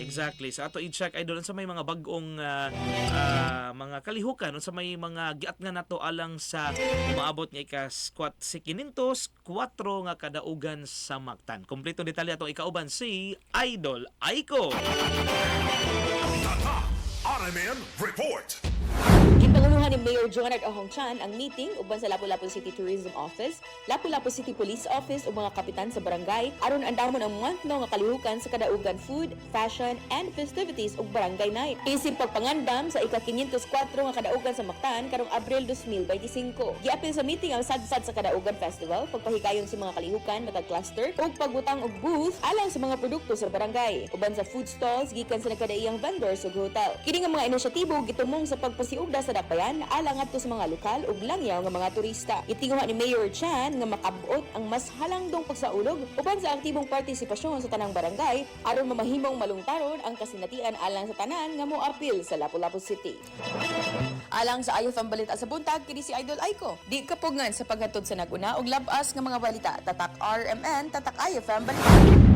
Exactly. Sa ato i-check idol sa may mga bag-ong mga kalihukan sa may mga giat nga nato alang sa umaabot nga ika-squat si 504 nga kadaugan sa Mactan. Kompletong detalye atong ikauban si Idol Aiko. Tata RMN Report. Gipanguluhan ni Mayor Jonard Ahongchan ang meeting uban sa Lapu-Lapu City Tourism Office, Lapu-Lapu City Police Office ug mga kapitan sa barangay aron andamon ang monthno nga kalihukan sa kadaugan food, fashion, and festivities ug barangay night. Isip pagpangandam sa ika-504 nga kadaugan sa Mactan karong Abril 2025. Giapil sa meeting ang sadsad sa kadaugan festival, pagpahigayon sa mga kalihukan matag cluster ug pagbutang og booth alang sa mga produkto sa barangay. Uban sa food stalls gikan sa nagkadaiyang vendors ug hotel. Kini nga mga inisyatibo gitumong sa pagpasiugda sa dakbayan alang adto sa mga lokal ug langyaw nga mga turista. Itinguha ni Mayor Chan nga makabuot ang mas halangdong pagsaulog uban sa aktibong partisipasyon sa tanang barangay aron mamahimong malungtaron ang kasinatian alang sa tanan nga moapil sa Lapu-Lapu City. Alang sa IFM Balita sa buntag, kini si Idol Aiko. Di kapugngan sa paghatod sa naguna og labas nga mga balita. Tatak RMN, tatak IFM Balita.